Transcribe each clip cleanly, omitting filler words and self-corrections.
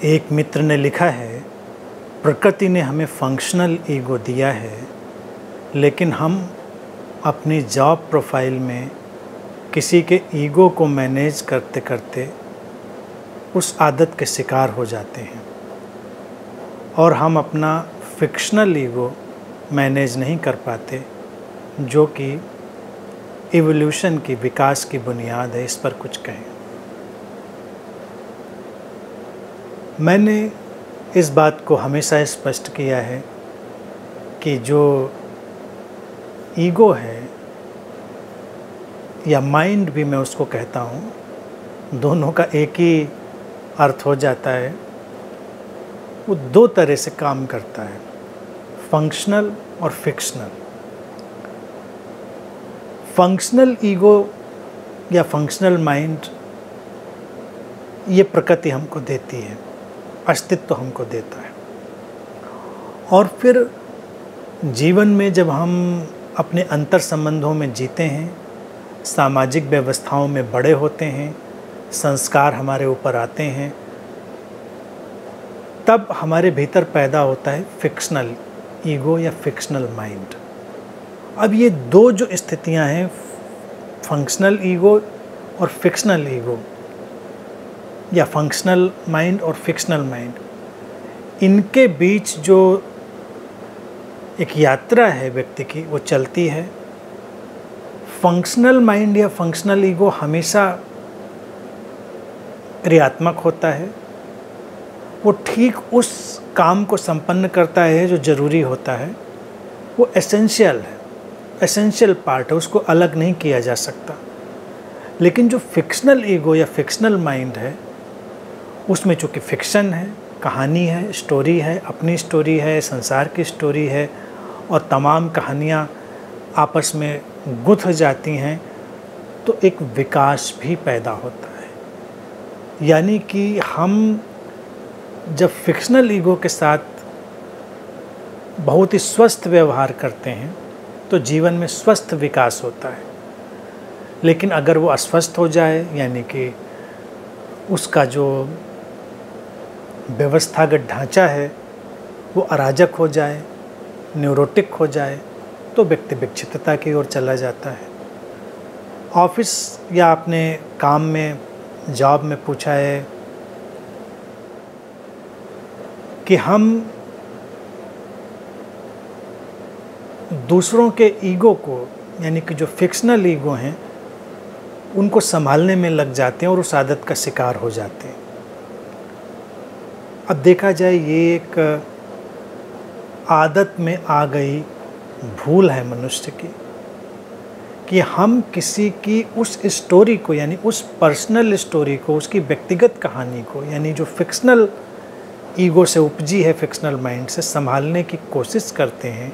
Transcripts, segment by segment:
एक मित्र ने लिखा है, प्रकृति ने हमें फंक्शनल ईगो दिया है, लेकिन हम अपनी जॉब प्रोफाइल में किसी के ईगो को मैनेज करते करते उस आदत के शिकार हो जाते हैं और हम अपना फिक्शनल ईगो मैनेज नहीं कर पाते, जो कि इवोल्यूशन की, विकास की बुनियाद है। इस पर कुछ कहें। मैंने इस बात को हमेशा स्पष्ट किया है कि जो ईगो है या माइंड भी मैं उसको कहता हूँ, दोनों का एक ही अर्थ हो जाता है। वो दो तरह से काम करता है, फंक्शनल और फिक्शनल। फंक्शनल ईगो या फंक्शनल माइंड ये प्रकृति हमको देती है, अस्तित्व हमको देता है। और फिर जीवन में जब हम अपने अंतर संबंधों में जीते हैं, सामाजिक व्यवस्थाओं में बड़े होते हैं, संस्कार हमारे ऊपर आते हैं, तब हमारे भीतर पैदा होता है फिक्शनल ईगो या फिक्शनल माइंड। अब ये दो जो स्थितियां हैं, फंक्शनल ईगो और फिक्शनल ईगो या फंक्शनल माइंड और फिक्शनल माइंड, इनके बीच जो एक यात्रा है व्यक्ति की, वो चलती है। फंक्शनल माइंड या फंक्शनल ईगो हमेशा क्रियात्मक होता है। वो ठीक उस काम को संपन्न करता है जो ज़रूरी होता है। वो एसेंशियल है, एसेंशियल पार्ट है, उसको अलग नहीं किया जा सकता। लेकिन जो फिक्शनल ईगो या फिक्शनल माइंड है, उसमें चूँकि फिक्शन है, कहानी है, स्टोरी है, अपनी स्टोरी है, संसार की स्टोरी है, और तमाम कहानियाँ आपस में गुंथ जाती हैं, तो एक विकास भी पैदा होता है। यानी कि हम जब फिक्शनल ईगो के साथ बहुत ही स्वस्थ व्यवहार करते हैं तो जीवन में स्वस्थ विकास होता है। लेकिन अगर वो अस्वस्थ हो जाए, यानी कि उसका जो व्यवस्थागत ढांचा है वो अराजक हो जाए, न्यूरोटिक हो जाए, तो व्यक्ति विक्षिप्तता की ओर चला जाता है। ऑफिस या अपने काम में, जॉब में पूछा है कि हम दूसरों के ईगो को, यानी कि जो फिक्शनल ईगो हैं, उनको संभालने में लग जाते हैं और उस आदत का शिकार हो जाते हैं। अब देखा जाए, ये एक आदत में आ गई भूल है मनुष्य की कि हम किसी की उस स्टोरी को, यानी उस पर्सनल स्टोरी को, उसकी व्यक्तिगत कहानी को, यानी जो फिक्शनल ईगो से उपजी है, फिक्शनल माइंड से, संभालने की कोशिश करते हैं,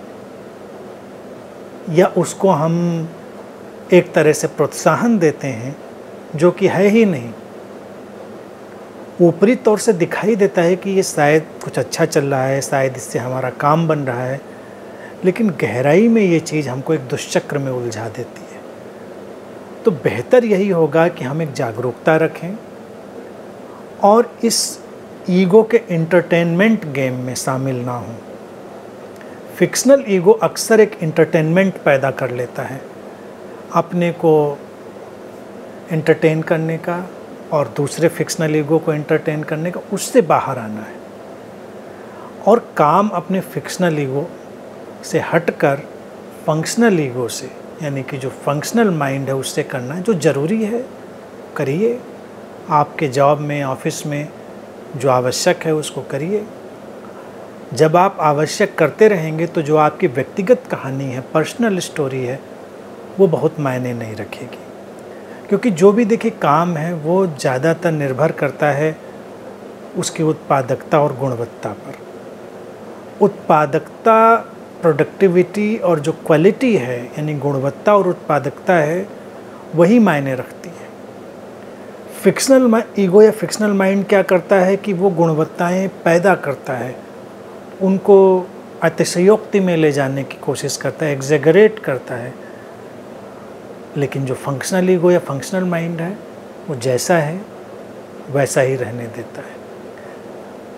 या उसको हम एक तरह से प्रोत्साहन देते हैं जो कि है ही नहीं। ऊपरी तौर से दिखाई देता है कि ये शायद कुछ अच्छा चल रहा है, शायद इससे हमारा काम बन रहा है, लेकिन गहराई में ये चीज़ हमको एक दुष्चक्र में उलझा देती है। तो बेहतर यही होगा कि हम एक जागरूकता रखें और इस ईगो के एंटरटेनमेंट गेम में शामिल ना हों। फिक्शनल ईगो अक्सर एक एंटरटेनमेंट पैदा कर लेता है, अपने को एंटरटेन करने का और दूसरे फिक्शनल ईगो को एंटरटेन करने का, उससे बाहर आना है और काम अपने फिक्शनल ईगो से हटकर फंक्शनल ईगो से, यानी कि जो फंक्शनल माइंड है, उससे करना है। जो ज़रूरी है करिए, आपके जॉब में, ऑफिस में जो आवश्यक है उसको करिए। जब आप आवश्यक करते रहेंगे तो जो आपकी व्यक्तिगत कहानी है, पर्सनल स्टोरी है, वो बहुत मायने नहीं रखेगी। क्योंकि जो भी देखिए काम है वो ज़्यादातर निर्भर करता है उसकी उत्पादकता और गुणवत्ता पर। उत्पादकता, प्रोडक्टिविटी और जो क्वालिटी है, यानी गुणवत्ता और उत्पादकता है, वही मायने रखती है। फिक्शनल ईगो या फिक्शनल माइंड क्या करता है कि वो गुणवत्ताएं पैदा करता है, उनको अतिशयोक्ति में ले जाने की कोशिश करता है, एग्जेगरेट करता है। लेकिन जो फंक्शनल ईगो या फंक्शनल माइंड है, वो जैसा है वैसा ही रहने देता है।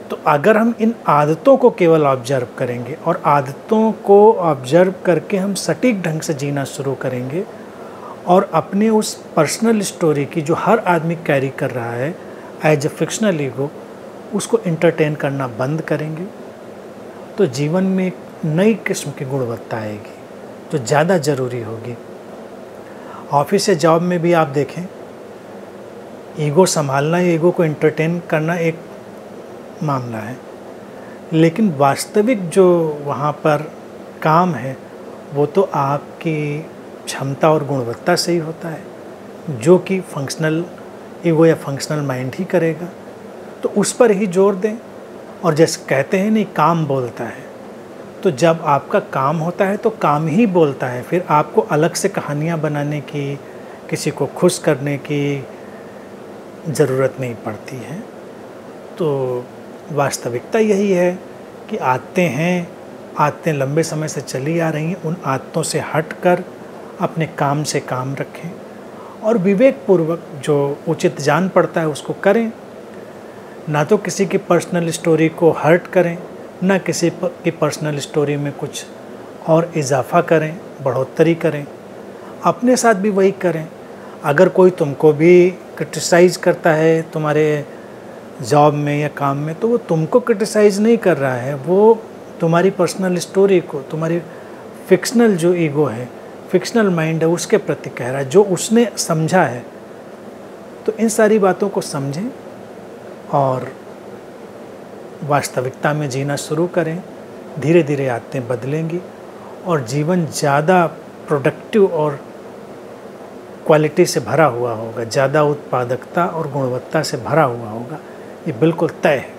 तो अगर हम इन आदतों को केवल ऑब्जर्व करेंगे और आदतों को ऑब्जर्व करके हम सटीक ढंग से जीना शुरू करेंगे और अपने उस पर्सनल स्टोरी की जो हर आदमी कैरी कर रहा है एज ए फिक्शनल ईगो, उसको इंटरटेन करना बंद करेंगे, तो जीवन में एक नई किस्म की गुणवत्ता आएगी जो ज़्यादा ज़रूरी होगी। ऑफिस या जॉब में भी आप देखें, ईगो संभालना, ईगो को इंटरटेन करना एक मामला है, लेकिन वास्तविक जो वहाँ पर काम है वो तो आपकी क्षमता और गुणवत्ता से ही होता है, जो कि फंक्शनल ईगो या फंक्शनल माइंड ही करेगा। तो उस पर ही जोर दें। और जैसे कहते हैं नहीं, काम बोलता है, तो जब आपका काम होता है तो काम ही बोलता है, फिर आपको अलग से कहानियाँ बनाने की, किसी को खुश करने की ज़रूरत नहीं पड़ती है। तो वास्तविकता यही है कि आदतें लंबे समय से चली आ रही हैं, उन आदतों से हटकर अपने काम से काम रखें और विवेकपूर्वक जो उचित जान पड़ता है उसको करें। ना तो किसी की पर्सनल स्टोरी को हर्ट करें, ना किसी की पर्सनल स्टोरी में कुछ और इजाफा करें, बढ़ोतरी करें। अपने साथ भी वही करें। अगर कोई तुमको भी क्रिटिसाइज़ करता है तुम्हारे जॉब में या काम में, तो वो तुमको क्रिटिसाइज़ नहीं कर रहा है, वो तुम्हारी पर्सनल स्टोरी को, तुम्हारी फिक्शनल जो ईगो है, फिक्शनल माइंड है, उसके प्रति कह रहा है, जो उसने समझा है। तो इन सारी बातों को समझें और वास्तविकता में जीना शुरू करें। धीरे धीरे आदतें बदलेंगी और जीवन ज़्यादा प्रोडक्टिव और क्वालिटी से भरा हुआ होगा, ज़्यादा उत्पादकता और गुणवत्ता से भरा हुआ होगा। ये बिल्कुल तय है।